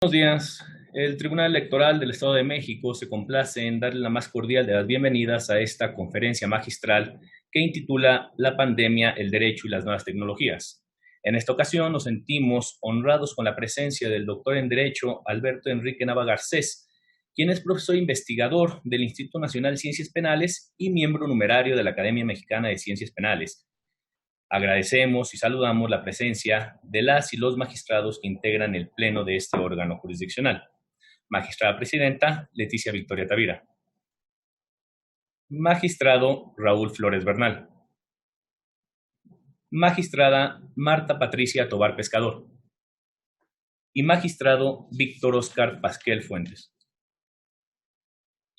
Buenos días. El Tribunal Electoral del Estado de México se complace en darle la más cordial de las bienvenidas a esta conferencia magistral que intitula La pandemia, el derecho y las nuevas tecnologías. En esta ocasión nos sentimos honrados con la presencia del doctor en Derecho Alberto Enrique Nava Garcés, quien es profesor investigador del Instituto Nacional de Ciencias Penales y miembro numerario de la Academia Mexicana de Ciencias Penales. Agradecemos y saludamos la presencia de las y los magistrados que integran el pleno de este órgano jurisdiccional. Magistrada Presidenta Leticia Victoria Tavira. Magistrado Raúl Flores Bernal. Magistrada Marta Patricia Tobar Pescador. Y magistrado Víctor Oscar Pasquel Fuentes.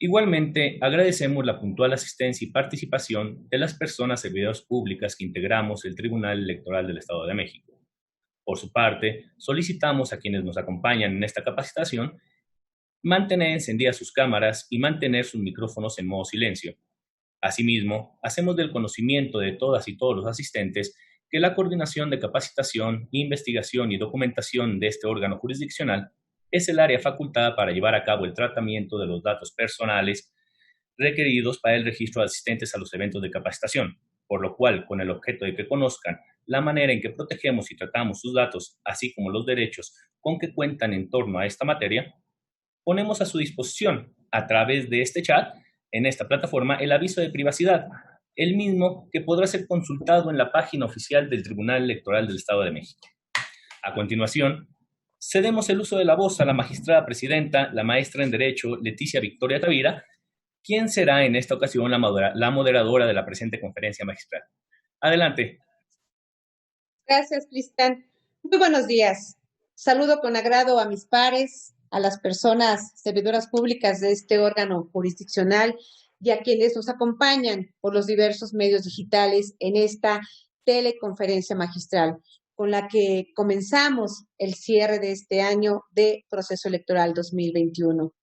Igualmente, agradecemos la puntual asistencia y participación de las personas servidoras públicas que integramos el Tribunal Electoral del Estado de México. Por su parte, solicitamos a quienes nos acompañan en esta capacitación mantener encendidas sus cámaras y mantener sus micrófonos en modo silencio. Asimismo, hacemos del conocimiento de todas y todos los asistentes que la coordinación de capacitación, investigación y documentación de este órgano jurisdiccional es el área facultada para llevar a cabo el tratamiento de los datos personales requeridos para el registro de asistentes a los eventos de capacitación, por lo cual, con el objeto de que conozcan la manera en que protegemos y tratamos sus datos, así como los derechos con que cuentan en torno a esta materia, ponemos a su disposición, a través de este chat, en esta plataforma, el aviso de privacidad, el mismo que podrá ser consultado en la página oficial del Tribunal Electoral del Estado de México. A continuación, cedemos el uso de la voz a la magistrada presidenta, la maestra en Derecho, Leticia Victoria Tavira, quien será en esta ocasión la moderadora de la presente conferencia magistral. Adelante. Gracias, Cristian. Muy buenos días. Saludo con agrado a mis pares, a las personas servidoras públicas de este órgano jurisdiccional y a quienes nos acompañan por los diversos medios digitales en esta teleconferencia magistral, con la que comenzamos el cierre de este año de proceso electoral 2021.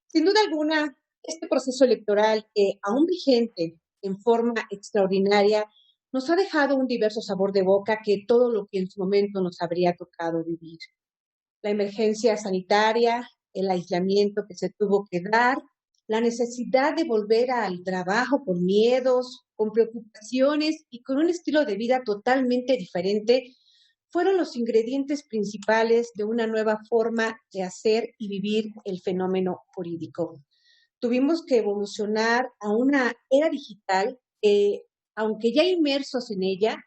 Sin duda alguna, este proceso electoral, aún vigente en forma extraordinaria, nos ha dejado un diverso sabor de boca que todo lo que en su momento nos habría tocado vivir. La emergencia sanitaria, el aislamiento que se tuvo que dar, la necesidad de volver al trabajo con miedos, con preocupaciones y con un estilo de vida totalmente diferente, fueron los ingredientes principales de una nueva forma de hacer y vivir el fenómeno jurídico. Tuvimos que evolucionar a una era digital que, aunque ya inmersos en ella,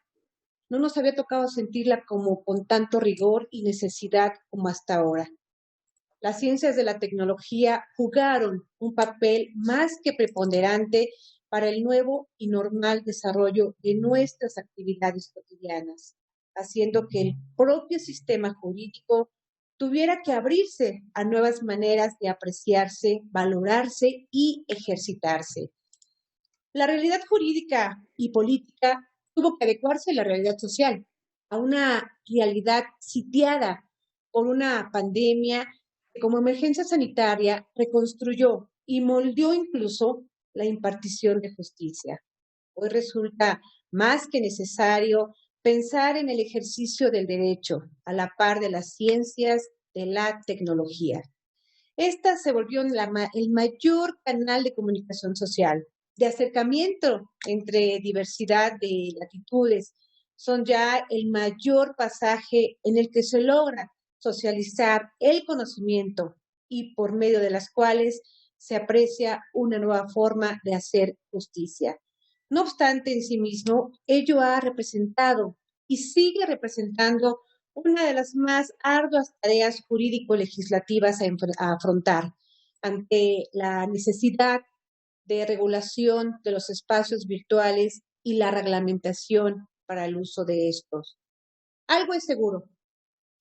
no nos había tocado sentirla como con tanto rigor y necesidad como hasta ahora. Las ciencias de la tecnología jugaron un papel más que preponderante para el nuevo y normal desarrollo de nuestras actividades cotidianas, haciendo que el propio sistema jurídico tuviera que abrirse a nuevas maneras de apreciarse, valorarse y ejercitarse. La realidad jurídica y política tuvo que adecuarse a la realidad social, a una realidad sitiada por una pandemia que como emergencia sanitaria reconstruyó y moldeó incluso la impartición de justicia. Hoy resulta más que necesario pensar en el ejercicio del derecho a la par de las ciencias de la tecnología. Esta se volvió el mayor canal de comunicación social, de acercamiento entre diversidad de latitudes. Son ya el mayor pasaje en el que se logra socializar el conocimiento y por medio de las cuales se aprecia una nueva forma de hacer justicia. No obstante, en sí mismo, ello ha representado y sigue representando una de las más arduas tareas jurídico-legislativas a afrontar ante la necesidad de regulación de los espacios virtuales y la reglamentación para el uso de estos. Algo es seguro,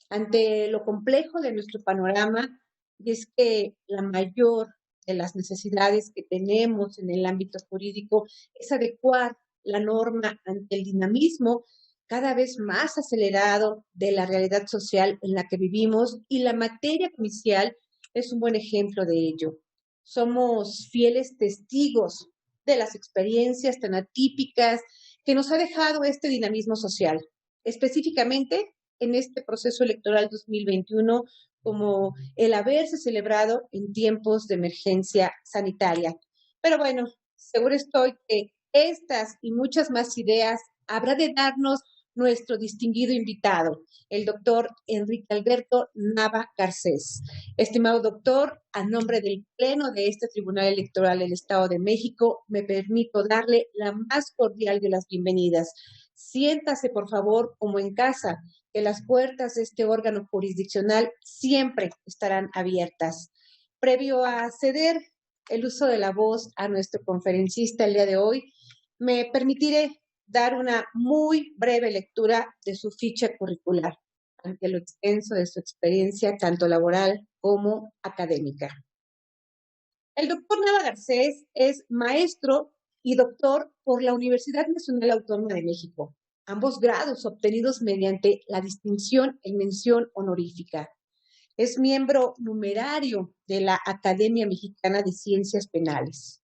ante lo complejo de nuestro panorama, y es que la mayor de las necesidades que tenemos en el ámbito jurídico es adecuar la norma ante el dinamismo cada vez más acelerado de la realidad social en la que vivimos, y la materia judicial es un buen ejemplo de ello. Somos fieles testigos de las experiencias tan atípicas que nos ha dejado este dinamismo social, específicamente en este proceso electoral 2021, como el haberse celebrado en tiempos de emergencia sanitaria. Pero bueno, seguro estoy que estas y muchas más ideas habrá de darnos nuestro distinguido invitado, el doctor Enrique Alberto Nava Garcés. Estimado doctor, a nombre del Pleno de este Tribunal Electoral del Estado de México, me permito darle la más cordial de las bienvenidas. Siéntase, por favor, como en casa, que las puertas de este órgano jurisdiccional siempre estarán abiertas. Previo a ceder el uso de la voz a nuestro conferencista el día de hoy, me permitiré dar una muy breve lectura de su ficha curricular, ante lo extenso de su experiencia tanto laboral como académica. El doctor Nava Garcés es maestro y doctor por la Universidad Nacional Autónoma de México, ambos grados obtenidos mediante la distinción en mención honorífica. Es miembro numerario de la Academia Mexicana de Ciencias Penales.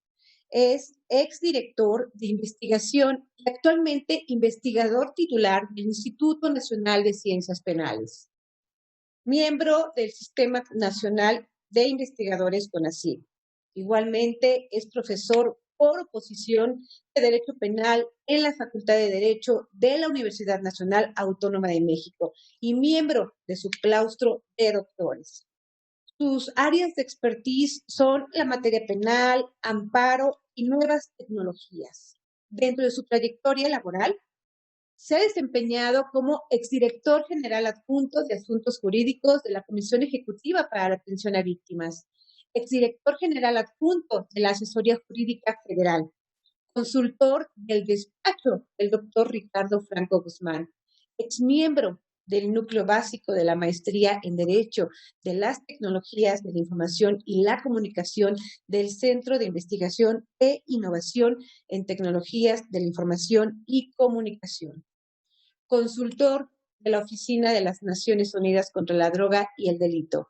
Es exdirector de investigación y actualmente investigador titular del Instituto Nacional de Ciencias Penales. Miembro del Sistema Nacional de Investigadores CONACYT. Igualmente es profesor por oposición de Derecho Penal en la Facultad de Derecho de la Universidad Nacional Autónoma de México y miembro de su claustro de doctores. Sus áreas de expertise son la materia penal, amparo y nuevas tecnologías. Dentro de su trayectoria laboral, se ha desempeñado como exdirector general adjunto de Asuntos Jurídicos de la Comisión Ejecutiva para la Atención a Víctimas, exdirector general adjunto de la Asesoría Jurídica Federal, consultor del despacho del doctor Ricardo Franco Guzmán, exmiembro del núcleo básico de la maestría en Derecho de las Tecnologías de la Información y la Comunicación del Centro de Investigación e Innovación en Tecnologías de la Información y Comunicación, consultor de la Oficina de las Naciones Unidas contra la Droga y el Delito,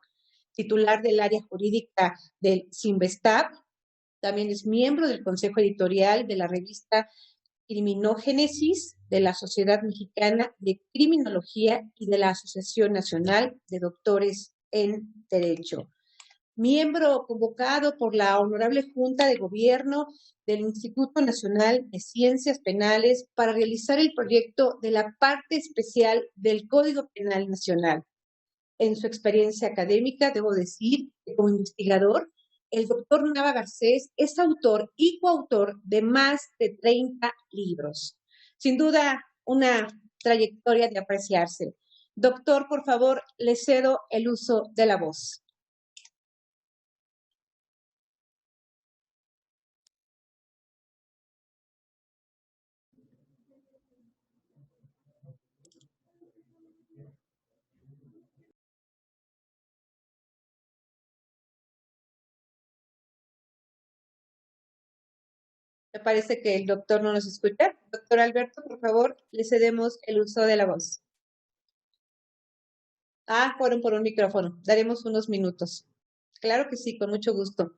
titular del área jurídica del CINVESTAB. También es miembro del Consejo Editorial de la revista Criminogénesis de la Sociedad Mexicana de Criminología y de la Asociación Nacional de Doctores en Derecho. Miembro convocado por la Honorable Junta de Gobierno del Instituto Nacional de Ciencias Penales para realizar el proyecto de la parte especial del Código Penal Nacional. En su experiencia académica, debo decir que como investigador, el doctor Nava Garcés es autor y coautor de más de 30 libros. Sin duda, una trayectoria de apreciarse. Doctor, por favor, le cedo el uso de la voz. Me parece que el doctor no nos escucha. Doctor Alberto, por favor, le cedemos el uso de la voz. Fueron por un micrófono. Daremos unos minutos. Claro que sí, con mucho gusto.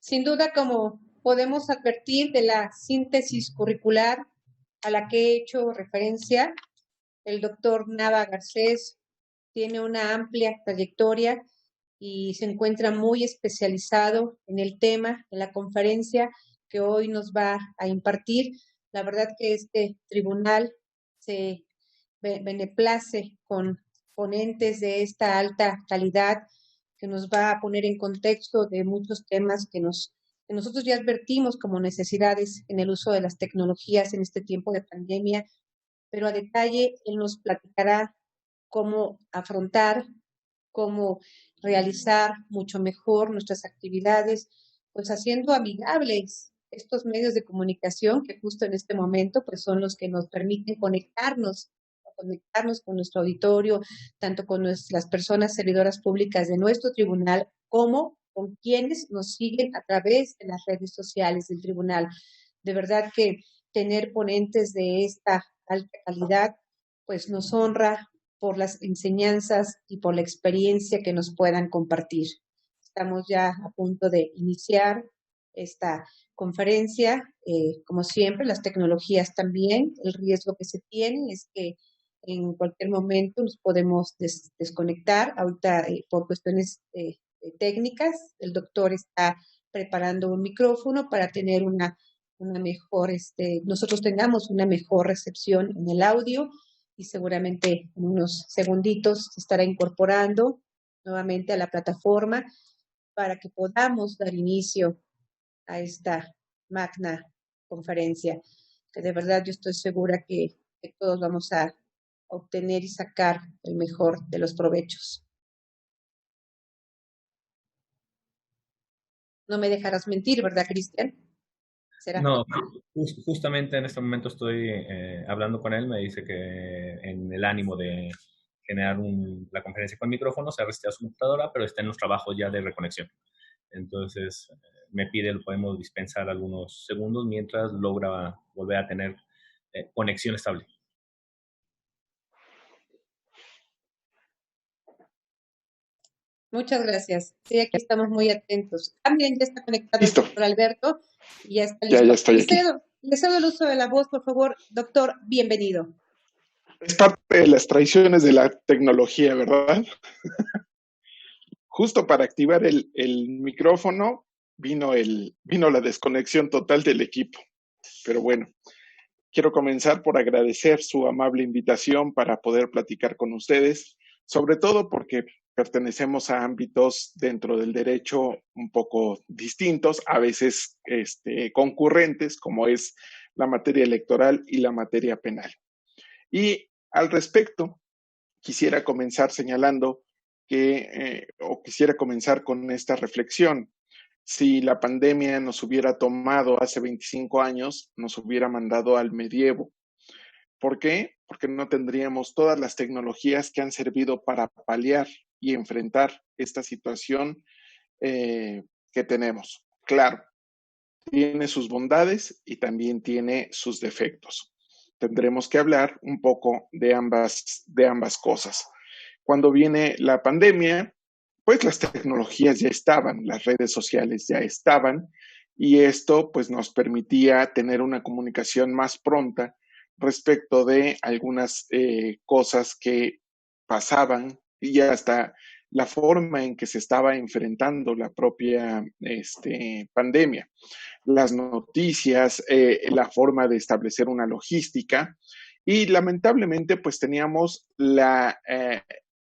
Sin duda, como podemos advertir de la síntesis curricular a la que he hecho referencia, el doctor Nava Garcés tiene una amplia trayectoria y se encuentra muy especializado en el tema de la conferencia que hoy nos va a impartir. La verdad que este tribunal se beneplace con ponentes de esta alta calidad que nos va a poner en contexto de muchos temas que nosotros ya advertimos como necesidades en el uso de las tecnologías en este tiempo de pandemia, pero a detalle él nos platicará cómo afrontar, cómo realizar mucho mejor nuestras actividades, pues haciendo amigables estos medios de comunicación que justo en este momento pues son los que nos permiten conectarnos con nuestro auditorio, tanto con las personas servidoras públicas de nuestro tribunal como con quienes nos siguen a través de las redes sociales del tribunal. De verdad que tener ponentes de esta alta calidad pues nos honra por las enseñanzas y por la experiencia que nos puedan compartir. Estamos ya a punto de iniciar esta conferencia. Como siempre, las tecnologías también. El riesgo que se tiene es que en cualquier momento nos podemos desconectar. Ahorita, por cuestiones técnicas, el doctor está preparando un micrófono para tener una mejor, nosotros tengamos una mejor recepción en el audio y seguramente en unos segunditos se estará incorporando nuevamente a la plataforma para que podamos dar inicio a esta magna conferencia, que de verdad yo estoy segura que todos vamos a obtener y sacar el mejor de los provechos. No me dejarás mentir, ¿verdad, Cristian? ¿Será? No, justamente en este momento estoy hablando con él, me dice que en el ánimo de generar la conferencia con micrófono se ha reseteado su computadora, pero está en los trabajos ya de reconexión. Entonces me pide, lo podemos dispensar algunos segundos mientras logra volver a tener conexión estable. Muchas gracias. Sí, aquí estamos muy atentos. También ya está conectado Listo. el doctor Alberto y ya está listo. Ya estoy aquí. Le cedo el uso de la voz, por favor. Doctor, bienvenido. Es parte de las traiciones de la tecnología, ¿verdad? Justo para activar el micrófono vino la desconexión total del equipo. Pero bueno, quiero comenzar por agradecer su amable invitación para poder platicar con ustedes, sobre todo porque pertenecemos a ámbitos dentro del derecho un poco distintos, a veces concurrentes, como es la materia electoral y la materia penal. Y al respecto, quisiera comenzar señalando o quisiera comenzar con esta reflexión. Si la pandemia nos hubiera tomado hace 25 años, nos hubiera mandado al medievo. ¿Por qué? Porque no tendríamos todas las tecnologías que han servido para paliar y enfrentar esta situación que tenemos. Claro, tiene sus bondades y también tiene sus defectos. Tendremos que hablar un poco de ambas cosas. Cuando viene la pandemia, pues las tecnologías ya estaban, las redes sociales ya estaban, y esto pues nos permitía tener una comunicación más pronta respecto de algunas cosas que pasaban y hasta la forma en que se estaba enfrentando la propia pandemia, las noticias, la forma de establecer una logística, y lamentablemente pues teníamos la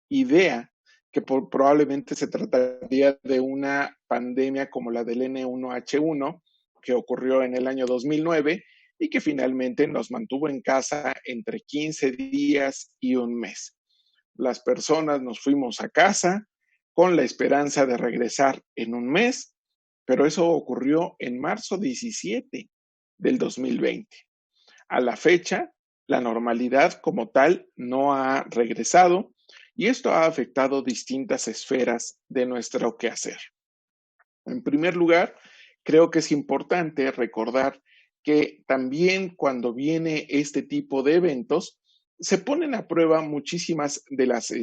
idea que probablemente se trataría de una pandemia como la del N1H1 que ocurrió en el año 2009 y que finalmente nos mantuvo en casa entre 15 días y un mes. Las personas nos fuimos a casa con la esperanza de regresar en un mes, pero eso ocurrió en marzo 17 del 2020. A la fecha, la normalidad como tal no ha regresado y esto ha afectado distintas esferas de nuestro quehacer. En primer lugar, creo que es importante recordar que también cuando viene este tipo de eventos, se ponen a prueba muchísimas de las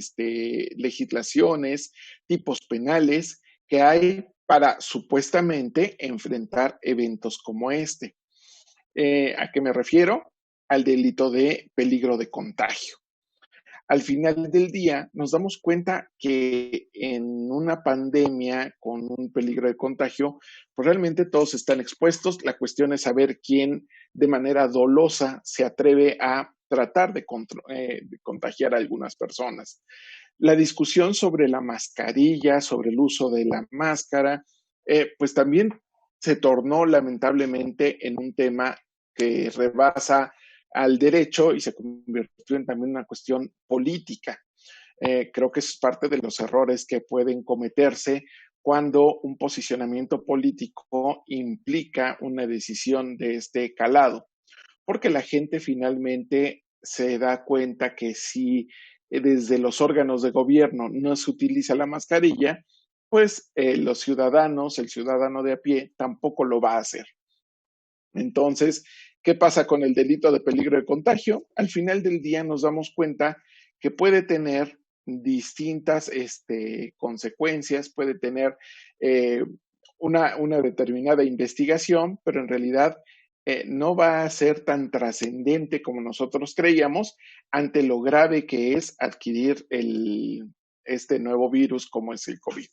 legislaciones, tipos penales que hay para supuestamente enfrentar eventos como este. ¿A qué me refiero? Al delito de peligro de contagio. al final del día nos damos cuenta que en una pandemia con un peligro de contagio, pues realmente todos están expuestos. La cuestión es saber quién de manera dolosa se atreve a tratar de contagiar a algunas personas. La discusión sobre la mascarilla, sobre el uso de la máscara, pues también se tornó lamentablemente en un tema que rebasa al derecho y se convirtió en también una cuestión política. Creo que es parte de los errores que pueden cometerse cuando un posicionamiento político implica una decisión de este calado, porque la gente finalmente se da cuenta que si desde los órganos de gobierno no se utiliza la mascarilla, pues los ciudadanos, el ciudadano de a pie, tampoco lo va a hacer. Entonces, ¿qué pasa con el delito de peligro de contagio? Al final del día nos damos cuenta que puede tener distintas consecuencias, puede tener eh, una determinada investigación, pero en realidad no va a ser tan trascendente como nosotros creíamos ante lo grave que es adquirir este nuevo virus como es el COVID.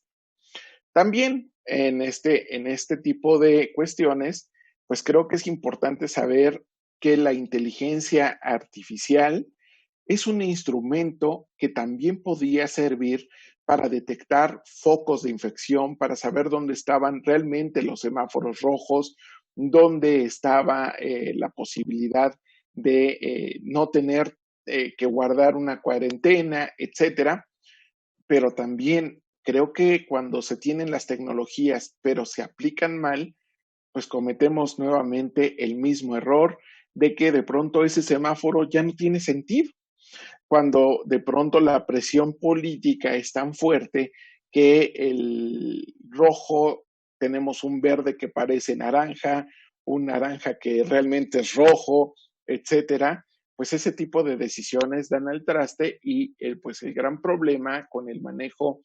También en este tipo de cuestiones, pues creo que es importante saber que la inteligencia artificial es un instrumento que también podía servir para detectar focos de infección, para saber dónde estaban realmente los semáforos rojos, dónde estaba la posibilidad de no tener que guardar una cuarentena, etcétera. Pero también creo que cuando se tienen las tecnologías, pero se aplican mal, pues cometemos nuevamente el mismo error de que de pronto ese semáforo ya no tiene sentido, cuando de pronto la presión política es tan fuerte que el rojo, tenemos un verde que parece naranja, un naranja que realmente es rojo, etcétera, pues ese tipo de decisiones dan al traste y pues el gran problema con el manejo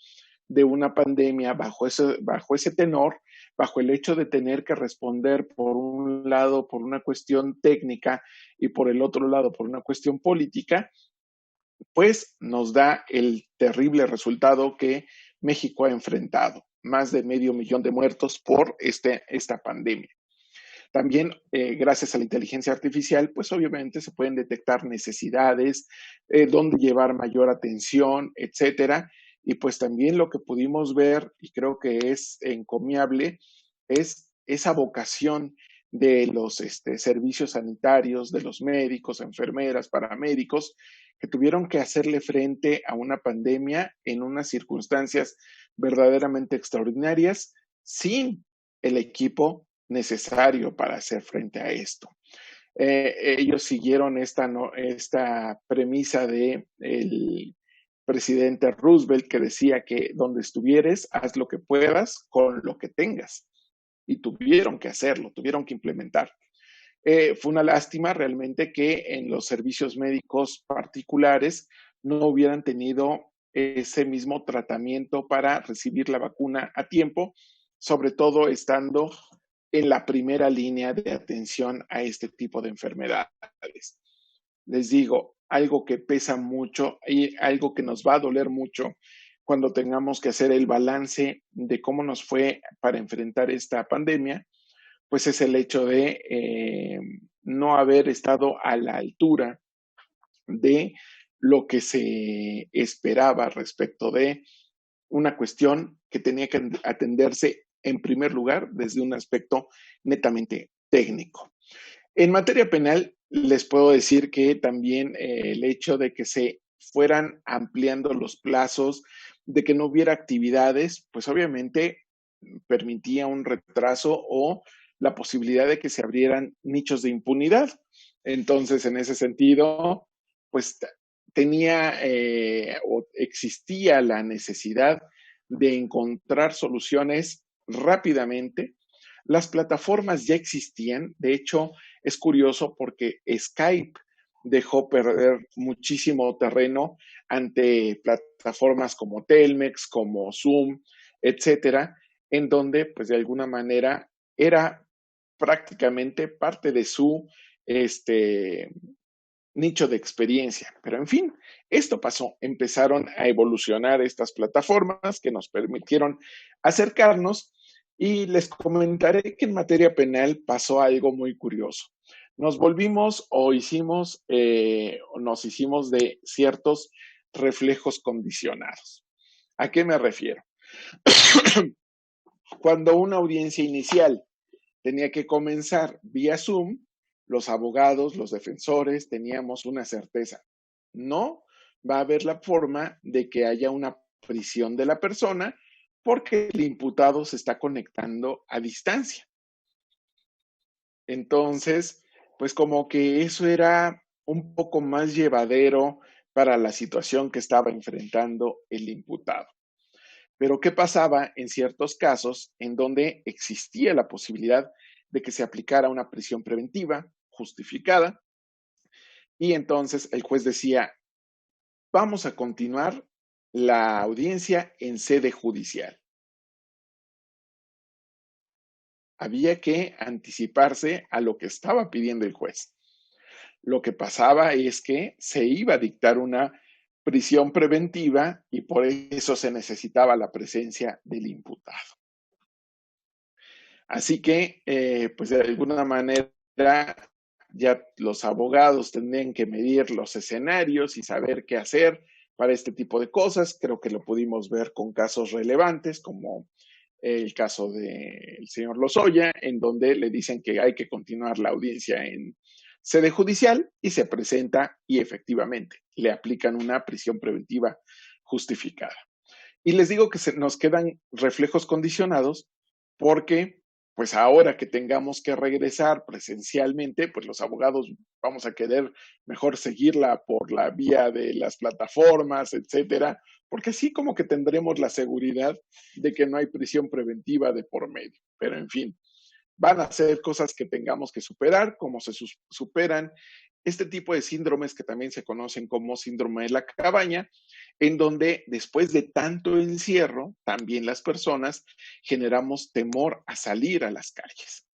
de una pandemia bajo ese tenor, bajo el hecho de tener que responder por un lado por una cuestión técnica y por el otro lado por una cuestión política, pues nos da el terrible resultado que México ha enfrentado, más de 500,000 de muertos por esta pandemia. También, gracias a la inteligencia artificial, pues obviamente se pueden detectar necesidades, dónde llevar mayor atención, etcétera. Y pues también lo que pudimos ver, y creo que es encomiable, es esa vocación de los servicios sanitarios, de los médicos, enfermeras, paramédicos, que tuvieron que hacerle frente a una pandemia en unas circunstancias verdaderamente extraordinarias, sin el equipo necesario para hacer frente a esto. Ellos siguieron esta premisa del presidente Roosevelt, que decía que donde estuvieres, haz lo que puedas con lo que tengas. Y tuvieron que hacerlo, tuvieron que implementar. Fue una lástima realmente que en los servicios médicos particulares no hubieran tenido ese mismo tratamiento para recibir la vacuna a tiempo, sobre todo estando en la primera línea de atención a este tipo de enfermedades. Les digo, algo que pesa mucho y algo que nos va a doler mucho cuando tengamos que hacer el balance de cómo nos fue para enfrentar esta pandemia, pues es el hecho de no haber estado a la altura de lo que se esperaba respecto de una cuestión que tenía que atenderse en primer lugar desde un aspecto netamente técnico. En materia penal, les puedo decir que también el hecho de que se fueran ampliando los plazos, de que no hubiera actividades, pues obviamente permitía un retraso o la posibilidad de que se abrieran nichos de impunidad. Entonces, en ese sentido, pues tenía o existía la necesidad de encontrar soluciones rápidamente. Las plataformas ya existían, de hecho, es curioso porque Skype dejó perder muchísimo terreno ante plataformas como Telmex, como Zoom, etcétera, en donde, pues de alguna manera, era prácticamente parte de su nicho de experiencia. Pero en fin, esto pasó. Empezaron a evolucionar estas plataformas que nos permitieron acercarnos y les comentaré que en materia penal pasó algo muy curioso. Nos volvimos o nos hicimos de ciertos reflejos condicionados. ¿A qué me refiero? Cuando una audiencia inicial tenía que comenzar vía Zoom, los abogados, los defensores, teníamos una certeza. No va a haber la forma de que haya una prisión de la persona porque el imputado se está conectando a distancia. Entonces, pues como que eso era un poco más llevadero para la situación que estaba enfrentando el imputado. Pero ¿qué pasaba en ciertos casos en donde existía la posibilidad de que se aplicara una prisión preventiva justificada? Y entonces el juez decía, vamos a continuar la audiencia en sede judicial. Había que anticiparse a lo que estaba pidiendo el juez. Lo que pasaba es que se iba a dictar una prisión preventiva y por eso se necesitaba la presencia del imputado. Así que, pues de alguna manera, ya los abogados tendrían que medir los escenarios y saber qué hacer para este tipo de cosas. Creo que lo pudimos ver con casos relevantes, como el caso del señor Lozoya, en donde le dicen que hay que continuar la audiencia en sede judicial y se presenta y efectivamente le aplican una prisión preventiva justificada. Y les digo que nos quedan reflejos condicionados porque pues ahora que tengamos que regresar presencialmente, pues los abogados vamos a querer mejor seguirla por la vía de las plataformas, etcétera, porque así como que tendremos la seguridad de que no hay prisión preventiva de por medio. Pero en fin, van a ser cosas que tengamos que superar, como se superan este tipo de síndromes que también se conocen como síndrome de la cabaña, en donde después de tanto encierro, también las personas generamos temor a salir a las calles.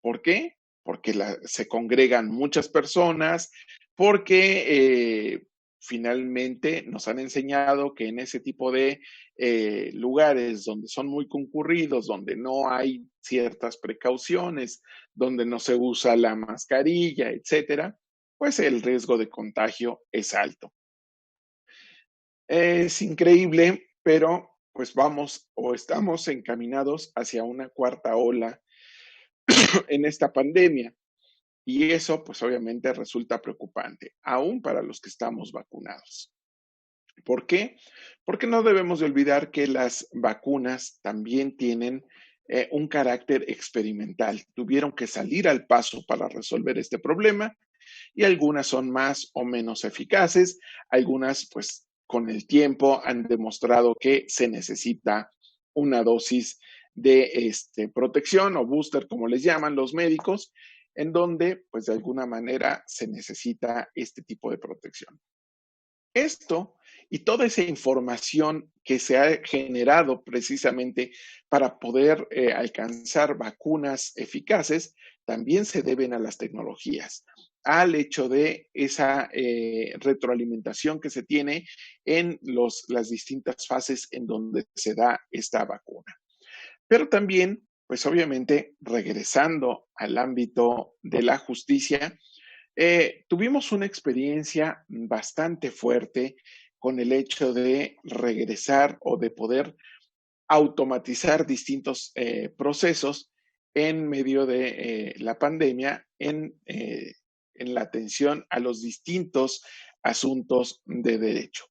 ¿Por qué? Porque se congregan muchas personas, porque finalmente nos han enseñado que en ese tipo de lugares donde son muy concurridos, donde no hay ciertas precauciones, donde no se usa la mascarilla, etcétera, pues el riesgo de contagio es alto. Es increíble, pero pues vamos o estamos encaminados hacia una cuarta ola en esta pandemia. Y eso, pues obviamente resulta preocupante, aún para los que estamos vacunados. ¿Por qué? Porque no debemos de olvidar que las vacunas también tienen un carácter experimental. Tuvieron que salir al paso para resolver este problema y algunas son más o menos eficaces, algunas pues con el tiempo han demostrado que se necesita una dosis de protección o booster, como les llaman los médicos, en donde pues de alguna manera se necesita este tipo de protección. Esto y toda esa información que se ha generado precisamente para poder alcanzar vacunas eficaces, también se deben a las tecnologías, al hecho de esa retroalimentación que se tiene en las distintas fases en donde se da esta vacuna. Pero también, pues obviamente, regresando al ámbito de la justicia, tuvimos una experiencia bastante fuerte con el hecho de regresar o de poder automatizar distintos procesos en medio de la pandemia en la atención a los distintos asuntos de derecho.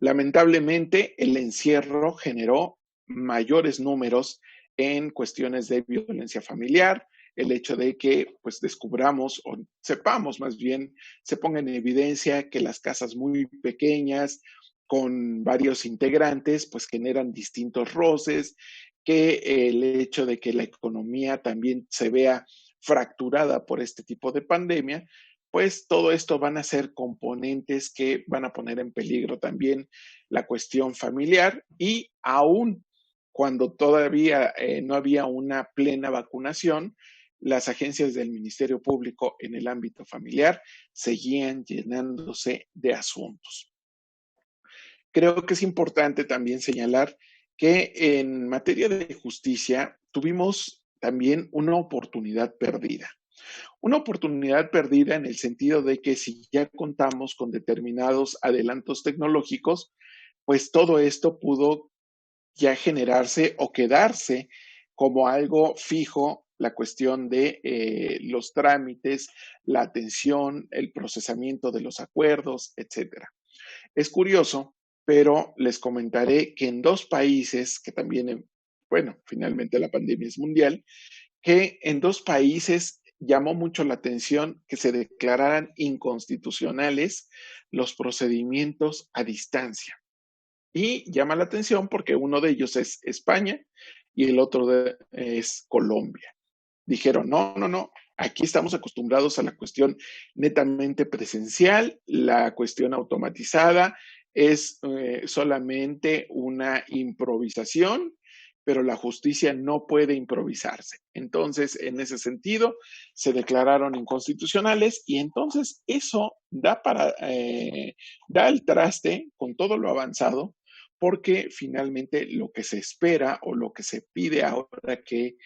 Lamentablemente, el encierro generó mayores números en cuestiones de violencia familiar, el hecho de que pues descubramos o sepamos más bien, se ponga en evidencia que las casas muy pequeñas con varios integrantes pues generan distintos roces, que el hecho de que la economía también se vea fracturada por este tipo de pandemia, pues todo esto van a ser componentes que van a poner en peligro también la cuestión familiar y aún cuando todavía no había una plena vacunación, las agencias del Ministerio Público en el ámbito familiar seguían llenándose de asuntos. Creo que es importante también señalar que en materia de justicia tuvimos también una oportunidad perdida. Una oportunidad perdida en el sentido de que si ya contamos con determinados adelantos tecnológicos, pues todo esto pudo ya generarse o quedarse como algo fijo la cuestión de los trámites, la atención, el procesamiento de los acuerdos, etcétera. Es curioso, pero les comentaré que en 2 países, que también, bueno, finalmente la pandemia es mundial, que en 2 países llamó mucho la atención que se declararan inconstitucionales los procedimientos a distancia. Y llama la atención porque uno de ellos es España y el otro es Colombia. Dijeron, no, aquí estamos acostumbrados a la cuestión netamente presencial, la cuestión automatizada es solamente una improvisación, pero la justicia no puede improvisarse. Entonces, en ese sentido, se declararon inconstitucionales y entonces eso da el traste con todo lo avanzado, porque finalmente lo que se espera o lo que se pide ahora que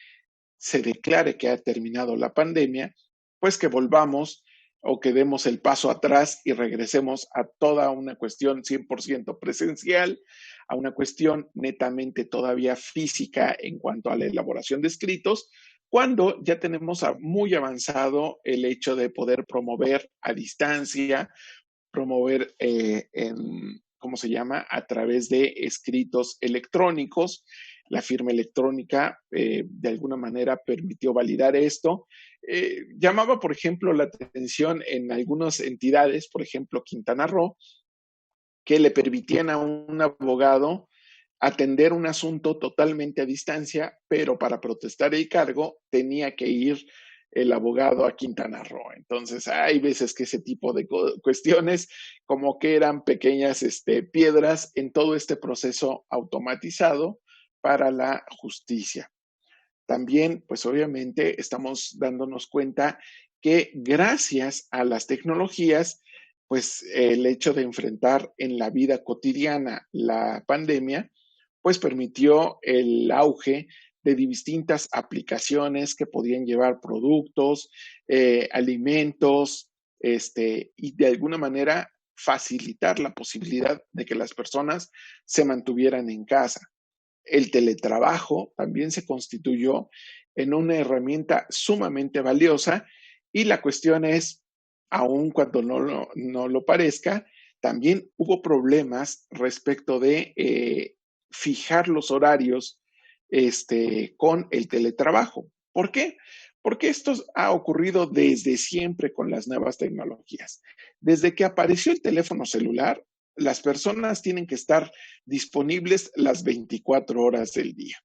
se declare que ha terminado la pandemia, pues que volvamos o que demos el paso atrás y regresemos a toda una cuestión 100% presencial, a una cuestión netamente todavía física en cuanto a la elaboración de escritos, cuando ya tenemos muy avanzado el hecho de poder promover a distancia, promover ¿cómo se llama? A través de escritos electrónicos. La firma electrónica de alguna manera permitió validar esto. Llamaba, por ejemplo, la atención en algunas entidades, por ejemplo, Quintana Roo, que le permitían a un abogado atender un asunto totalmente a distancia, pero para protestar el cargo tenía que ir el abogado a Quintana Roo. Entonces, hay veces que ese tipo de cuestiones como que eran pequeñas piedras en todo este proceso automatizado para la justicia. También, pues obviamente, estamos dándonos cuenta que gracias a las tecnologías, pues el hecho de enfrentar en la vida cotidiana la pandemia, pues permitió el auge de distintas aplicaciones que podían llevar productos, alimentos, y de alguna manera facilitar la posibilidad de que las personas se mantuvieran en casa. El teletrabajo también se constituyó en una herramienta sumamente valiosa y la cuestión es, aun cuando no lo parezca, también hubo problemas respecto de fijar los horarios con el teletrabajo. ¿Por qué? Porque esto ha ocurrido desde siempre con las nuevas tecnologías. Desde que apareció el teléfono celular, las personas tienen que estar disponibles las 24 horas del día.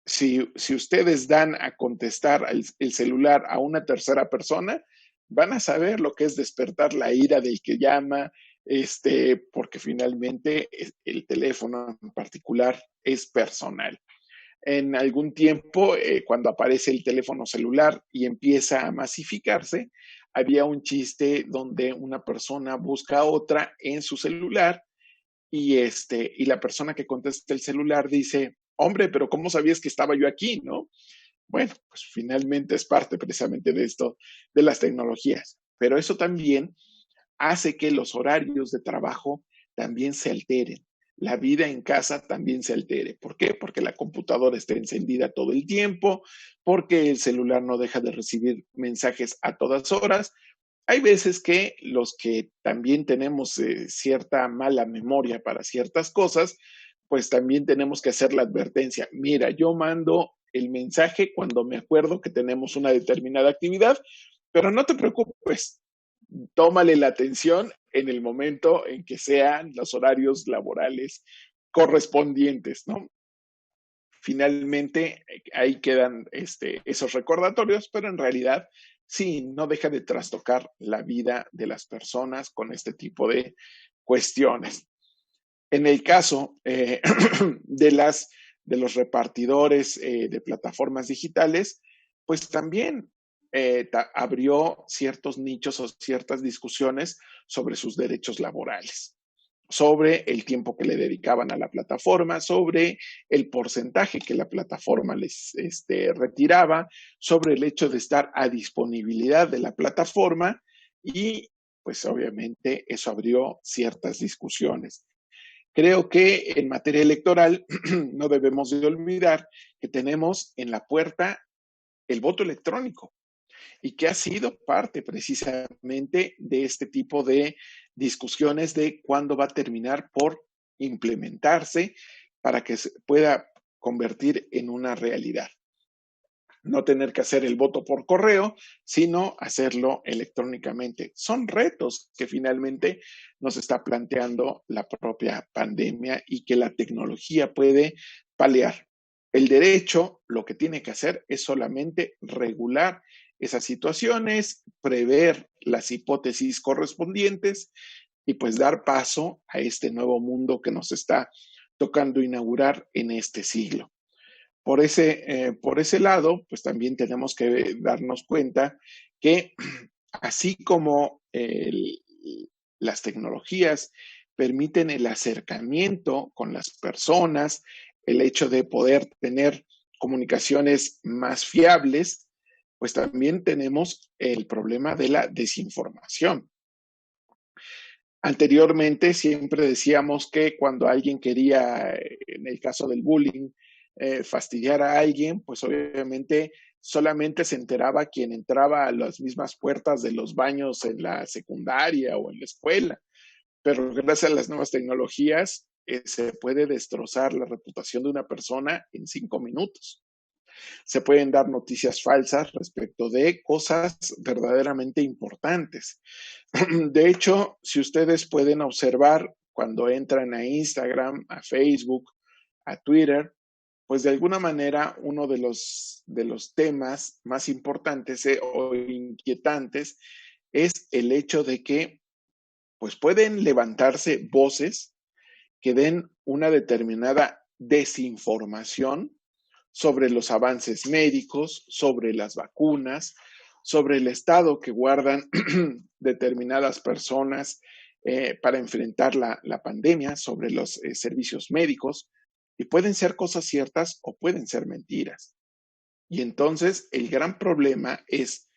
Si ustedes dan a contestar el celular a una tercera persona, van a saber lo que es despertar la ira del que llama, porque finalmente el teléfono en particular es personal. En algún tiempo, cuando aparece el teléfono celular y empieza a masificarse, había un chiste donde una persona busca a otra en su celular y la persona que contesta el celular dice, hombre, pero ¿cómo sabías que estaba yo aquí, no? Bueno, pues finalmente es parte precisamente de esto, de las tecnologías. Pero eso también hace que los horarios de trabajo también se alteren. La vida en casa también se altere. ¿Por qué? Porque la computadora está encendida todo el tiempo, porque el celular no deja de recibir mensajes a todas horas. Hay veces que los que también tenemos cierta mala memoria para ciertas cosas, pues también tenemos que hacer la advertencia. Mira, yo mando el mensaje cuando me acuerdo que tenemos una determinada actividad, pero no te preocupes, tómale la atención en el momento en que sean los horarios laborales correspondientes, ¿no? Finalmente, ahí quedan esos recordatorios, pero en realidad sí, no deja de trastocar la vida de las personas con este tipo de cuestiones. En el caso de los repartidores de plataformas digitales, pues también abrió ciertos nichos o ciertas discusiones sobre sus derechos laborales, sobre el tiempo que le dedicaban a la plataforma, sobre el porcentaje que la plataforma les retiraba, sobre el hecho de estar a disponibilidad de la plataforma y pues obviamente eso abrió ciertas discusiones. Creo que en materia electoral no debemos de olvidar que tenemos en la puerta el voto electrónico y que ha sido parte precisamente de este tipo de discusiones de cuándo va a terminar por implementarse para que se pueda convertir en una realidad. No tener que hacer el voto por correo, sino hacerlo electrónicamente. Son retos que finalmente nos está planteando la propia pandemia y que la tecnología puede paliar. El derecho lo que tiene que hacer es solamente regular esas situaciones, prever las hipótesis correspondientes y pues dar paso a este nuevo mundo que nos está tocando inaugurar en este siglo. Por ese lado, pues también tenemos que darnos cuenta que así como las tecnologías permiten el acercamiento con las personas, el hecho de poder tener comunicaciones más fiables, pues también tenemos el problema de la desinformación. Anteriormente siempre decíamos que cuando alguien quería, en el caso del bullying, fastidiar a alguien, pues obviamente solamente se enteraba quien entraba a las mismas puertas de los baños en la secundaria o en la escuela. Pero gracias a las nuevas tecnologías se puede destrozar la reputación de una persona en 5 minutos. Se pueden dar noticias falsas respecto de cosas verdaderamente importantes. De hecho, si ustedes pueden observar cuando entran a Instagram, a Facebook, a Twitter, pues de alguna manera uno de los temas más importantes o inquietantes es el hecho de que pues pueden levantarse voces que den una determinada desinformación sobre los avances médicos, sobre las vacunas, sobre el estado que guardan determinadas personas para enfrentar la pandemia, sobre los servicios médicos, y pueden ser cosas ciertas o pueden ser mentiras. Y entonces el gran problema es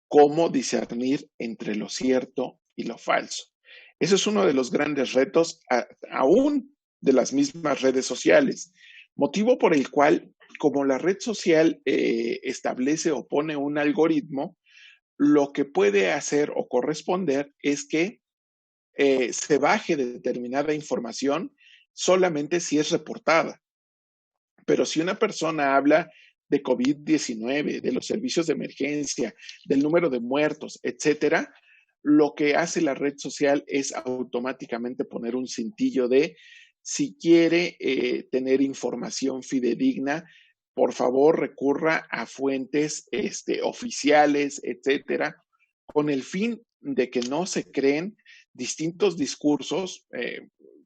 cómo discernir entre lo cierto y lo falso. Eso es uno de los grandes retos aún de las mismas redes sociales, motivo por el cual, como la red social establece o pone un algoritmo, lo que puede hacer o corresponder es que se baje determinada información solamente si es reportada. Pero si una persona habla de COVID-19, de los servicios de emergencia, del número de muertos, etcétera, lo que hace la red social es automáticamente poner un cintillo de si quiere tener información fidedigna, por favor recurra a fuentes oficiales, etcétera, con el fin de que no se creen distintos discursos.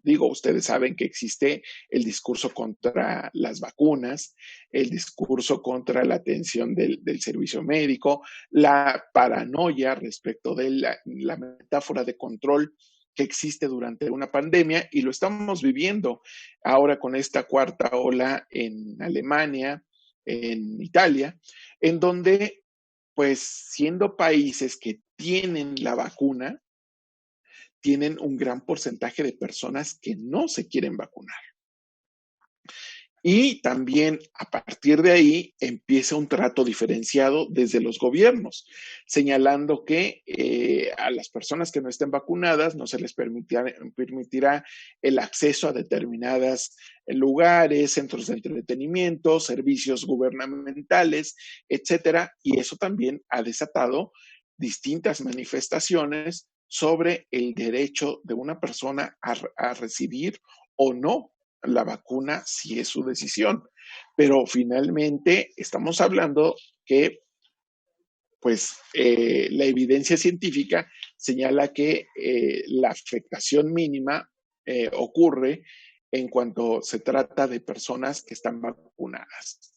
Digo, ustedes saben que existe el discurso contra las vacunas, el discurso contra la atención del servicio médico, la paranoia respecto de la metáfora de control que existe durante una pandemia y lo estamos viviendo ahora con esta cuarta ola en Alemania, en Italia, en donde, pues, siendo países que tienen la vacuna, tienen un gran porcentaje de personas que no se quieren vacunar. Y también a partir de ahí empieza un trato diferenciado desde los gobiernos, señalando que a las personas que no estén vacunadas no se les permitirá el acceso a determinados lugares, centros de entretenimiento, servicios gubernamentales, etcétera. Y eso también ha desatado distintas manifestaciones sobre el derecho de una persona a recibir o no la vacuna si es su decisión. Pero finalmente estamos hablando que pues la evidencia científica señala que la afectación mínima ocurre en cuanto se trata de personas que están vacunadas.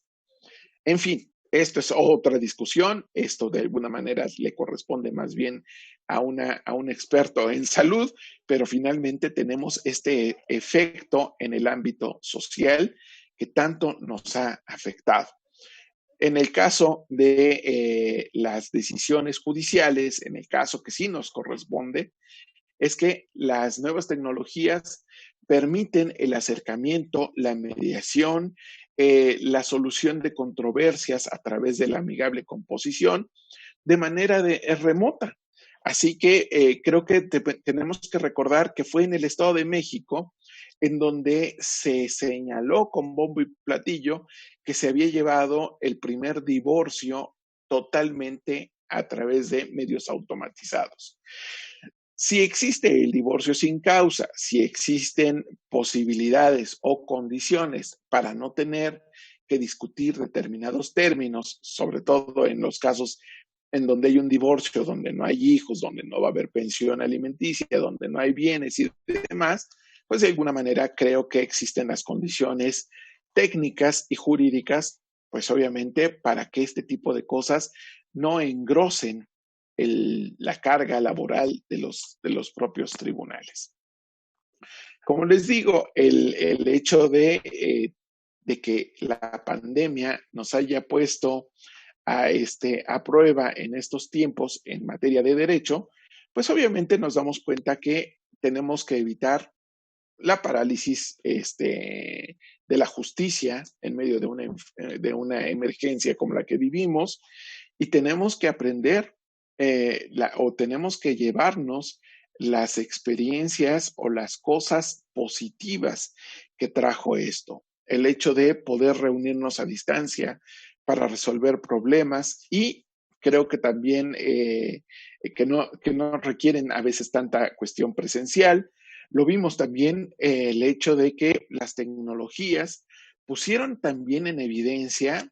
En fin, esto es otra discusión. Esto de alguna manera le corresponde más bien a un experto en salud, pero finalmente tenemos este efecto en el ámbito social que tanto nos ha afectado. En el caso de las decisiones judiciales, en el caso que sí nos corresponde, es que las nuevas tecnologías permiten el acercamiento, la mediación, la solución de controversias a través de la amigable composición de manera remota. Así que creo que tenemos que recordar que fue en el Estado de México en donde se señaló con bombo y platillo que se había llevado el primer divorcio totalmente a través de medios automatizados. Si existe el divorcio sin causa, si existen posibilidades o condiciones para no tener que discutir determinados términos, sobre todo en los casos en donde hay un divorcio, donde no hay hijos, donde no va a haber pensión alimenticia, donde no hay bienes y demás, pues de alguna manera creo que existen las condiciones técnicas y jurídicas, pues obviamente para que este tipo de cosas no engrosen la carga laboral de los propios tribunales. Como les digo, el hecho de que la pandemia nos haya puesto a prueba en estos tiempos en materia de derecho, pues obviamente nos damos cuenta que tenemos que evitar la parálisis de la justicia en medio de una emergencia como la que vivimos, y tenemos que aprender o tenemos que llevarnos las experiencias o las cosas positivas que trajo esto. El hecho de poder reunirnos a distancia para resolver problemas, y creo que también que no requieren a veces tanta cuestión presencial. Lo vimos también el hecho de que las tecnologías pusieron también en evidencia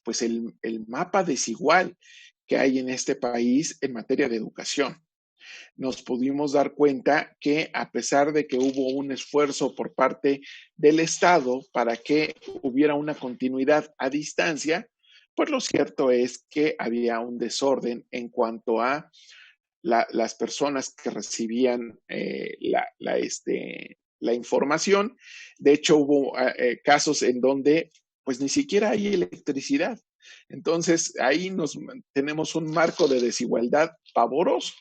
pues el mapa desigual que hay en este país en materia de educación. Nos pudimos dar cuenta que a pesar de que hubo un esfuerzo por parte del Estado para que hubiera una continuidad a distancia, pues lo cierto es que había un desorden en cuanto a las personas que recibían la información. De hecho, hubo casos en donde pues ni siquiera hay electricidad. Entonces, ahí tenemos un marco de desigualdad pavoroso,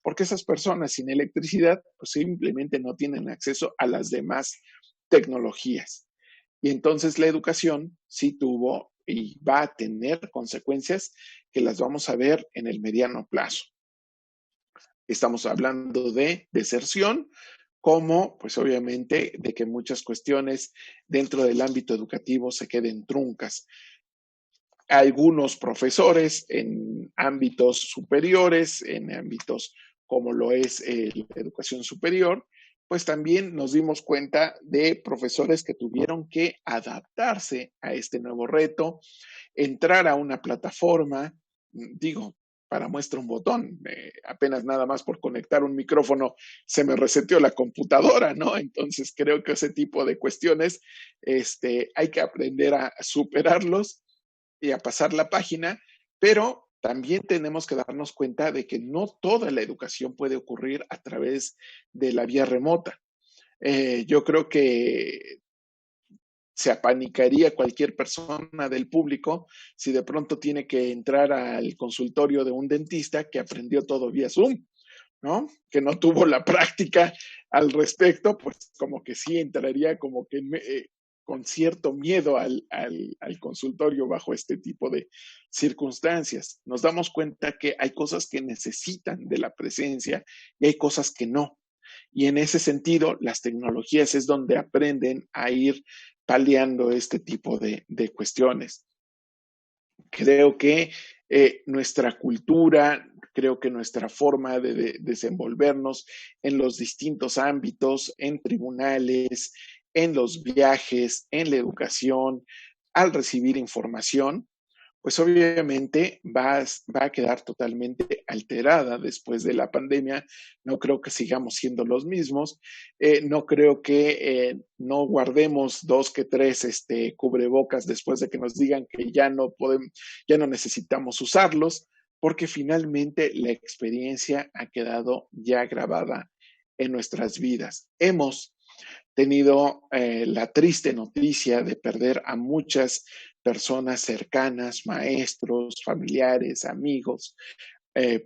porque esas personas sin electricidad pues simplemente no tienen acceso a las demás tecnologías. Y entonces la educación sí tuvo y va a tener consecuencias que las vamos a ver en el mediano plazo. Estamos hablando de deserción, como pues obviamente de que muchas cuestiones dentro del ámbito educativo se queden truncas. Algunos profesores en ámbitos superiores, en ámbitos como lo es la educación superior, pues también nos dimos cuenta de profesores que tuvieron que adaptarse a este nuevo reto, entrar a una plataforma, digo, para muestra un botón, apenas nada más por conectar un micrófono se me reseteó la computadora, ¿no? Entonces creo que ese tipo de cuestiones hay que aprender a superarlos y a pasar la página, pero también tenemos que darnos cuenta de que no toda la educación puede ocurrir a través de la vía remota. Yo creo que se apanicaría cualquier persona del público si de pronto tiene que entrar al consultorio de un dentista que aprendió todo vía Zoom, ¿no? Que no tuvo la práctica al respecto, pues como que sí entraría como que con cierto miedo al consultorio bajo este tipo de circunstancias. Nos damos cuenta que hay cosas que necesitan de la presencia y hay cosas que no. Y en ese sentido, las tecnologías es donde aprenden a ir paliando este tipo de cuestiones. Creo que nuestra cultura, creo que nuestra forma de desenvolvernos en los distintos ámbitos, en tribunales, en los viajes, en la educación, al recibir información, pues obviamente va a quedar totalmente alterada después de la pandemia. No creo que sigamos siendo los mismos. No creo que no guardemos 2 que 3 cubrebocas después de que nos digan que ya no podemos, ya no necesitamos usarlos, porque finalmente la experiencia ha quedado ya grabada en nuestras vidas. Hemos tenido la triste noticia de perder a muchas personas cercanas, maestros, familiares, amigos,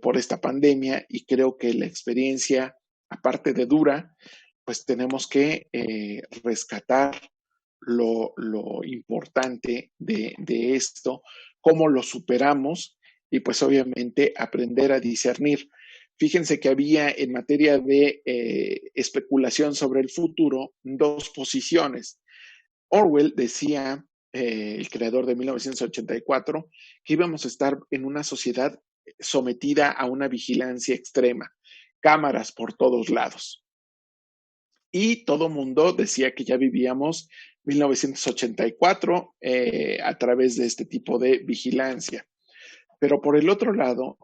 por esta pandemia, y creo que la experiencia, aparte de dura, pues tenemos que rescatar lo importante de esto, cómo lo superamos y pues obviamente aprender a discernir. Fíjense que había en materia de especulación sobre el futuro 2 posiciones. Orwell decía, el creador de 1984, que íbamos a estar en una sociedad sometida a una vigilancia extrema, cámaras por todos lados. Y todo mundo decía que ya vivíamos 1984 a través de este tipo de vigilancia. Pero por el otro lado,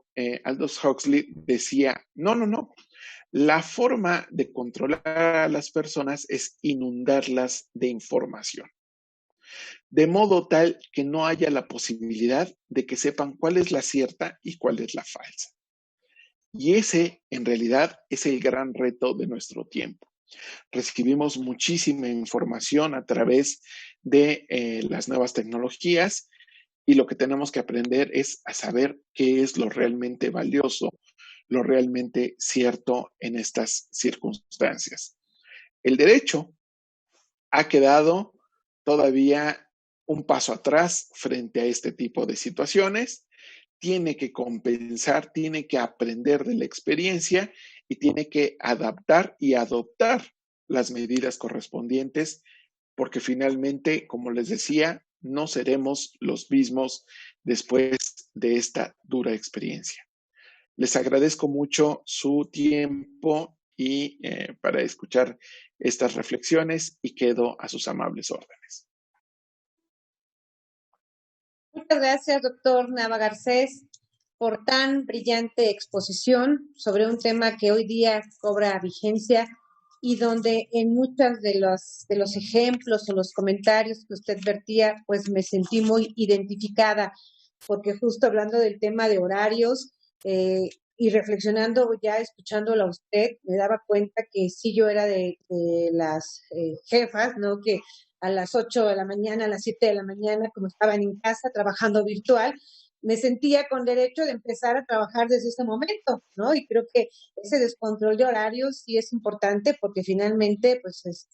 Aldous Huxley decía, no, la forma de controlar a las personas es inundarlas de información, de modo tal que no haya la posibilidad de que sepan cuál es la cierta y cuál es la falsa. Y ese, en realidad, es el gran reto de nuestro tiempo. Recibimos muchísima información a través de las nuevas tecnologías, y lo que tenemos que aprender es a saber qué es lo realmente valioso, lo realmente cierto en estas circunstancias. El derecho ha quedado todavía un paso atrás frente a este tipo de situaciones. Tiene que compensar, tiene que aprender de la experiencia y tiene que adaptar y adoptar las medidas correspondientes, porque finalmente, como les decía, no seremos los mismos después de esta dura experiencia. Les agradezco mucho su tiempo y para escuchar estas reflexiones, y quedo a sus amables órdenes. Muchas gracias, doctor Nava Garcés, por tan brillante exposición sobre un tema que hoy día cobra vigencia y donde en muchos de los ejemplos o los comentarios que usted vertía, pues me sentí muy identificada, porque justo hablando del tema de horarios y reflexionando ya, escuchándola a usted, me daba cuenta que sí, yo era de las jefas, ¿no? Que a las 8 de la mañana, a las 7 de la mañana, como estaban en casa trabajando virtual, me sentía con derecho de empezar a trabajar desde ese momento, ¿no? Y creo que ese descontrol de horarios sí es importante, porque finalmente, pues,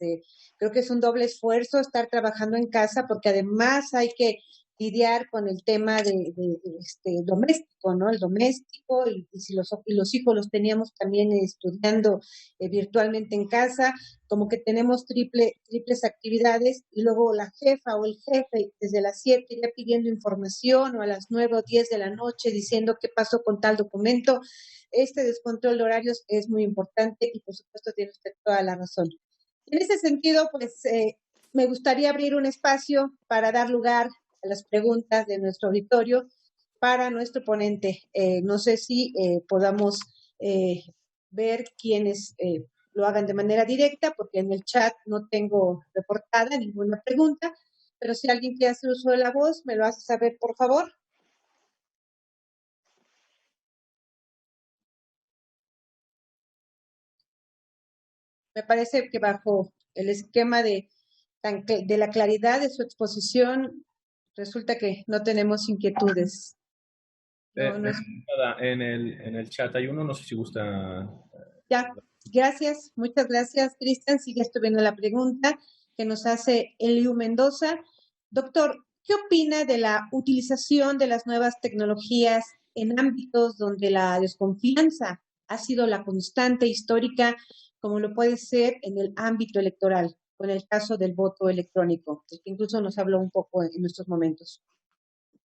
creo que es un doble esfuerzo estar trabajando en casa, porque además hay que lidiar con el tema de doméstico, ¿no? El doméstico, y si los hijos los teníamos también estudiando virtualmente en casa, como que tenemos triples actividades, y luego la jefa o el jefe desde las 7 ya pidiendo información, o a las 9 o 10 de la noche diciendo qué pasó con tal documento. Este descontrol de horarios es muy importante y por supuesto tiene usted toda la razón. En ese sentido, pues me gustaría abrir un espacio para dar lugar a las preguntas de nuestro auditorio para nuestro ponente. No sé si podamos ver quiénes lo hagan de manera directa, porque en el chat no tengo reportada ninguna pregunta, pero si alguien quiere hacer uso de la voz, me lo hace saber, por favor. Me parece que bajo el esquema de la claridad de su exposición, resulta que no tenemos inquietudes. No es... en el chat hay uno, no sé si gusta. Ya, gracias, muchas gracias, Cristian. Sigue viendo la pregunta que nos hace Eliu Mendoza. Doctor, ¿qué opina de la utilización de las nuevas tecnologías en ámbitos donde la desconfianza ha sido la constante histórica, como lo puede ser en el ámbito electoral, con el caso del voto electrónico, que incluso nos habló un poco en estos momentos?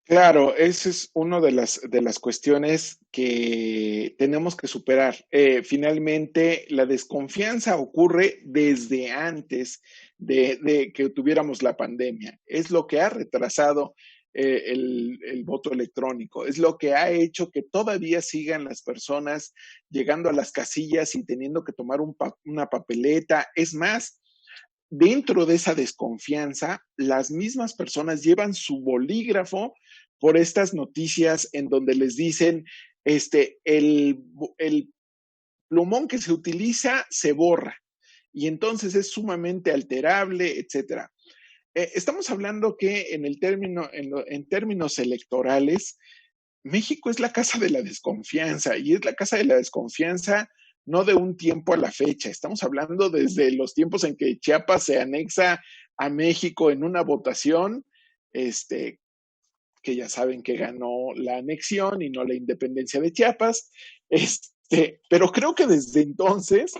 Claro, esa es una de las cuestiones que tenemos que superar. Finalmente, la desconfianza ocurre desde antes de que tuviéramos la pandemia. Es lo que ha retrasado el voto electrónico. Es lo que ha hecho que todavía sigan las personas llegando a las casillas y teniendo que tomar una papeleta. Es más, dentro de esa desconfianza, las mismas personas llevan su bolígrafo por estas noticias en donde les dicen, el plumón que se utiliza se borra y entonces es sumamente alterable, etcétera. Estamos hablando que en términos electorales, México es la casa de la desconfianza y es la casa de la desconfianza no de un tiempo a la fecha. Estamos hablando desde los tiempos en que Chiapas se anexa a México en una votación, que ya saben que ganó la anexión y no la independencia de Chiapas. Pero creo que desde entonces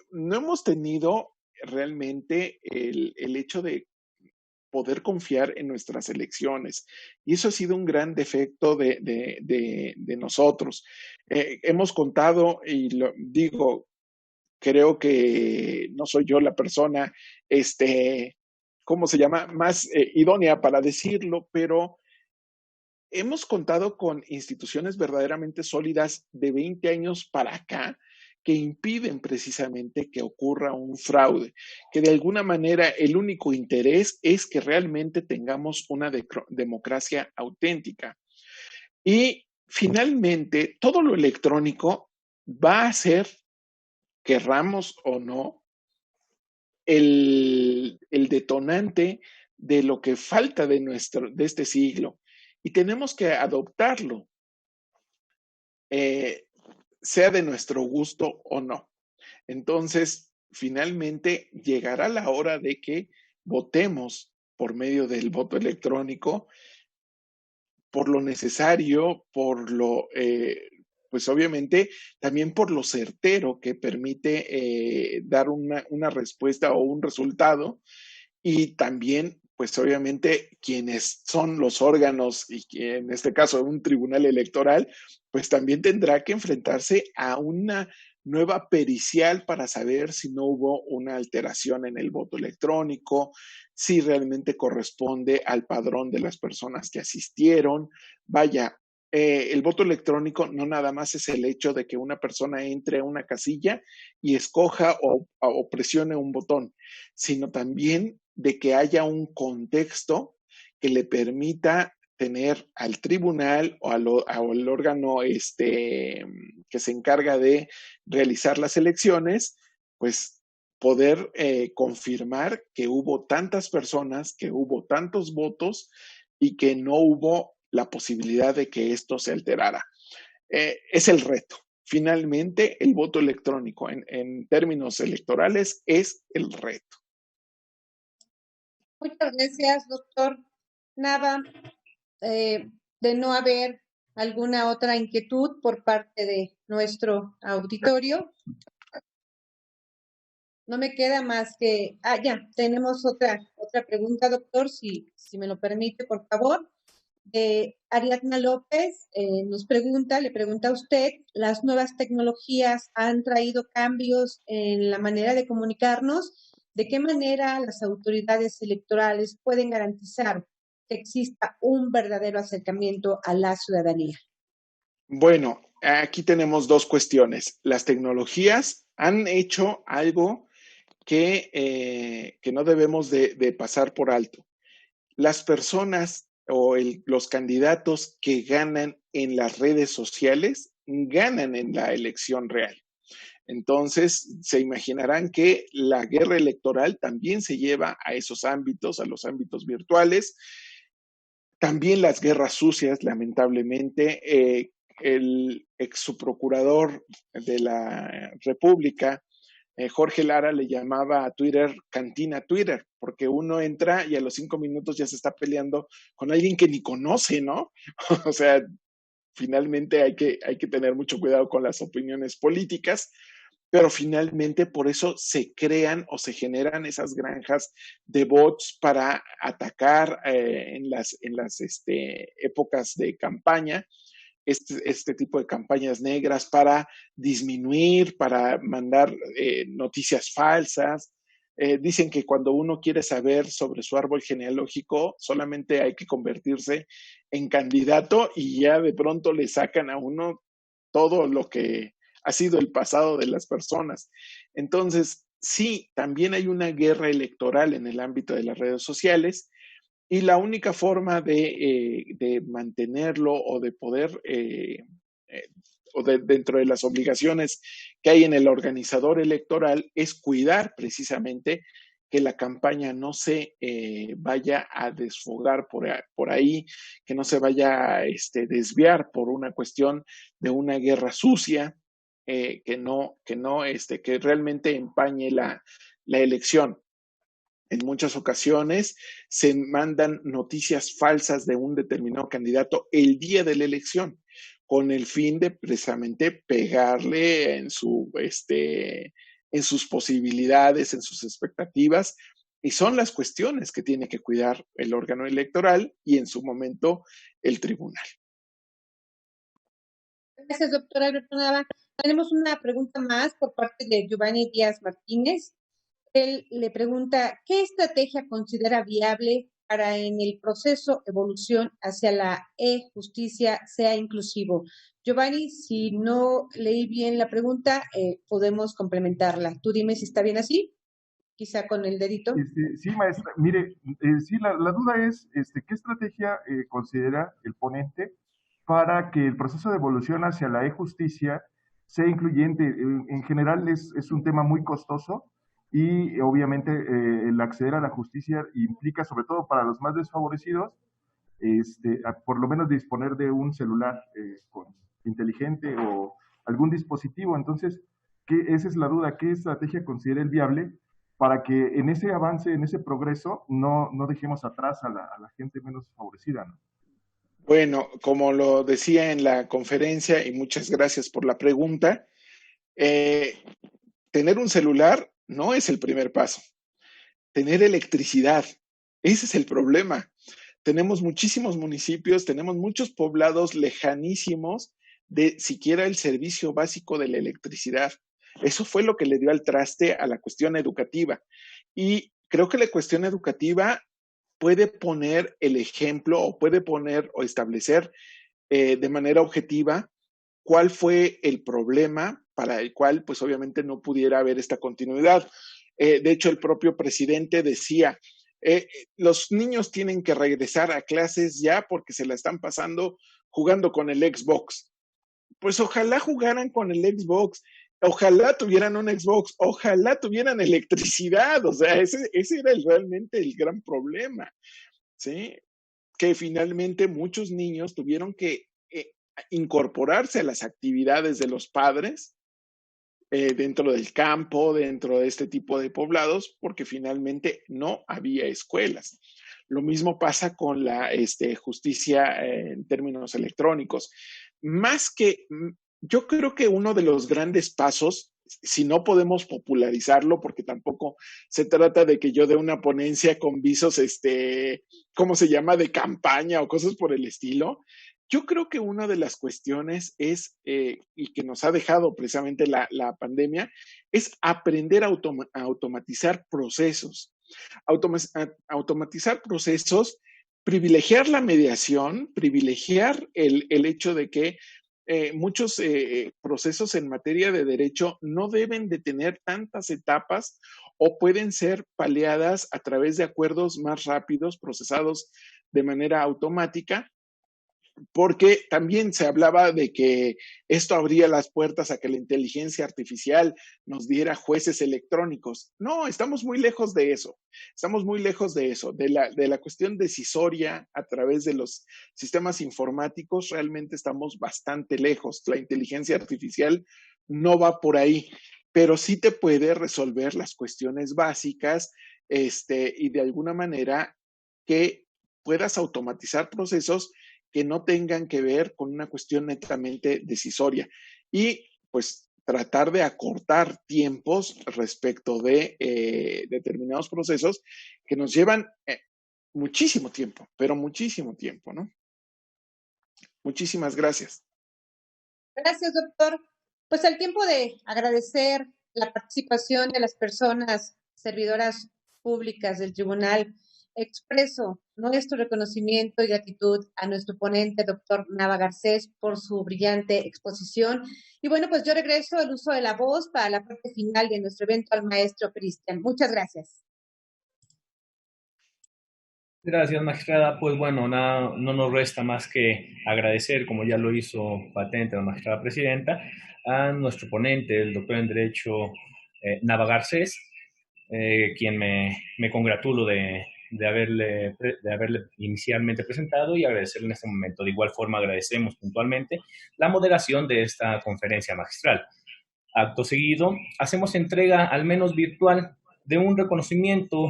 no hemos tenido realmente el hecho de poder confiar en nuestras elecciones. Y eso ha sido un gran defecto de nosotros. Hemos contado, y lo digo, creo que no soy yo la persona, ¿cómo se llama? Más idónea para decirlo, pero hemos contado con instituciones verdaderamente sólidas de 20 años para acá que impiden precisamente que ocurra un fraude, que de alguna manera el único interés es que realmente tengamos una democracia auténtica. Y finalmente, todo lo electrónico va a ser, querramos o no, el detonante de lo que falta de este siglo. Y tenemos que adoptarlo, sea de nuestro gusto o no. Entonces, finalmente llegará la hora de que votemos por medio del voto electrónico, por lo necesario, pues obviamente también por lo certero que permite dar una respuesta o un resultado, y también pues obviamente quienes son los órganos y que en este caso un tribunal electoral, pues también tendrá que enfrentarse a una nueva pericial para saber si no hubo una alteración en el voto electrónico, si realmente corresponde al padrón de las personas que asistieron. Vaya, el voto electrónico no nada más es el hecho de que una persona entre a una casilla y escoja o presione un botón, sino también de que haya un contexto que le permita tener al tribunal o al órgano que se encarga de realizar las elecciones, pues poder confirmar que hubo tantas personas, que hubo tantos votos y que no hubo la posibilidad de que esto se alterara. Es el reto. Finalmente, el voto electrónico en términos electorales es el reto. Muchas gracias, doctor Nava. De no haber alguna otra inquietud por parte de nuestro auditorio, no me queda más que... ya, tenemos otra pregunta, doctor, si me lo permite, por favor. Ariadna López le pregunta a usted, ¿las nuevas tecnologías han traído cambios en la manera de comunicarnos? ¿De qué manera las autoridades electorales pueden garantizar que exista un verdadero acercamiento a la ciudadanía? Bueno, aquí tenemos dos cuestiones. Las tecnologías han hecho algo que no debemos de pasar por alto. Las personas o los candidatos que ganan en las redes sociales ganan en la elección real. Entonces, se imaginarán que la guerra electoral también se lleva a esos ámbitos, a los ámbitos virtuales. También las guerras sucias, lamentablemente. El ex subprocurador de la República, Jorge Lara, le llamaba a Twitter cantina Twitter, porque uno entra y a los 5 minutos ya se está peleando con alguien que ni conoce, ¿no? O sea, finalmente hay que tener mucho cuidado con las opiniones políticas, pero finalmente por eso se crean o se generan esas granjas de bots para atacar en las épocas de campaña. Este tipo de campañas negras para disminuir, para mandar noticias falsas, Dicen que cuando uno quiere saber sobre su árbol genealógico, solamente hay que convertirse en candidato y ya de pronto le sacan a uno todo lo que ha sido el pasado de las personas. Entonces, sí, también hay una guerra electoral en el ámbito de las redes sociales y la única forma de mantenerlo o de poder, eh, dentro de las obligaciones que hay en el organizador electoral, es cuidar precisamente que la campaña no se vaya a desfogar por ahí, que no se vaya a desviar por una cuestión de una guerra sucia, que realmente empañe la elección. En muchas ocasiones se mandan noticias falsas de un determinado candidato el día de la elección, con el fin de precisamente pegarle en sus posibilidades, en sus expectativas, y son las cuestiones que tiene que cuidar el órgano electoral y en su momento el tribunal. Gracias, doctora Alberto Nava. Tenemos una pregunta más por parte de Giovanni Díaz Martínez. Él le pregunta, ¿qué estrategia considera viable para en el proceso evolución hacia la e-justicia sea inclusivo? Giovanni, si no leí bien la pregunta, podemos complementarla. Tú dime si está bien así, quizá con el dedito. Sí, maestra, mire, sí, la duda es, ¿qué estrategia considera el ponente para que el proceso de evolución hacia la e-justicia sea incluyente? En general es un tema muy costoso y obviamente el acceder a la justicia implica, sobre todo para los más desfavorecidos, por lo menos disponer de un celular inteligente o algún dispositivo. Entonces, esa es la duda, ¿qué estrategia considera el viable para que en ese avance, en ese progreso, no dejemos atrás a la gente menos favorecida, ¿no? Bueno, como lo decía en la conferencia, y muchas gracias por la pregunta, tener un celular no es el primer paso. Tener electricidad, ese es el problema. Tenemos muchísimos municipios, tenemos muchos poblados lejanísimos de siquiera el servicio básico de la electricidad. Eso fue lo que le dio al traste a la cuestión educativa. Y creo que la cuestión educativa puede poner el ejemplo o puede poner o establecer de manera objetiva cuál fue el problema para el cual, pues obviamente no pudiera haber esta continuidad. De hecho, el propio presidente decía, los niños tienen que regresar a clases ya porque se la están pasando jugando con el Xbox. Pues ojalá jugaran con el Xbox, ojalá tuvieran un Xbox, ojalá tuvieran electricidad, o sea, ese era realmente el gran problema, ¿sí? Que finalmente muchos niños tuvieron que incorporarse a las actividades de los padres dentro del campo, dentro de este tipo de poblados, porque finalmente no había escuelas. Lo mismo pasa con la justicia en términos electrónicos. Yo creo que uno de los grandes pasos, si no podemos popularizarlo, porque tampoco se trata de que yo dé una ponencia con visos, ¿cómo se llama?, de campaña o cosas por el estilo. Yo creo que una de las cuestiones es, y que nos ha dejado precisamente la pandemia, es aprender a automatizar procesos. Automatizar procesos, privilegiar la mediación, privilegiar el hecho de que muchos procesos en materia de derecho no deben de tener tantas etapas o pueden ser paliadas a través de acuerdos más rápidos, procesados de manera automática, porque también se hablaba de que esto abría las puertas a que la inteligencia artificial nos diera jueces electrónicos. No, estamos muy lejos de eso. Estamos muy lejos de eso, de la cuestión decisoria a través de los sistemas informáticos. Realmente estamos bastante lejos. La inteligencia artificial no va por ahí, pero sí te puede resolver las cuestiones básicas, y de alguna manera que puedas automatizar procesos que no tengan que ver con una cuestión netamente decisoria y pues tratar de acortar tiempos respecto de determinados procesos que nos llevan muchísimo tiempo, pero muchísimo tiempo, ¿no? Muchísimas gracias. Gracias, doctor. Pues al tiempo de agradecer la participación de las personas servidoras públicas del tribunal, expreso nuestro reconocimiento y gratitud a nuestro ponente, doctor Nava Garcés, por su brillante exposición. Y bueno, pues yo regreso el uso de la voz para la parte final de nuestro evento al maestro Cristian. Muchas gracias. Gracias, magistrada. Pues bueno, no nos resta más que agradecer, como ya lo hizo patente la magistrada presidenta, a nuestro ponente, el doctor en Derecho Nava Garcés, quien me congratulo de haberle inicialmente presentado y agradecerle en este momento. De igual forma, agradecemos puntualmente la moderación de esta conferencia magistral. Acto seguido, hacemos entrega, al menos virtual, de un reconocimiento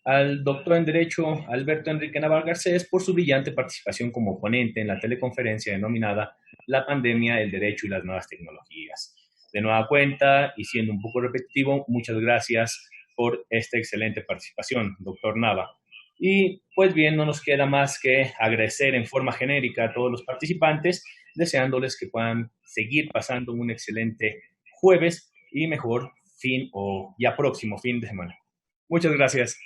al doctor en Derecho Alberto Enrique Nava Garcés por su brillante participación como ponente en la teleconferencia denominada La pandemia, el derecho y las nuevas tecnologías. De nueva cuenta, y siendo un poco repetitivo, muchas gracias por esta excelente participación, doctor Nava. Y pues bien, no nos queda más que agradecer en forma genérica a todos los participantes, deseándoles que puedan seguir pasando un excelente jueves y mejor fin o ya próximo fin de semana. Muchas gracias.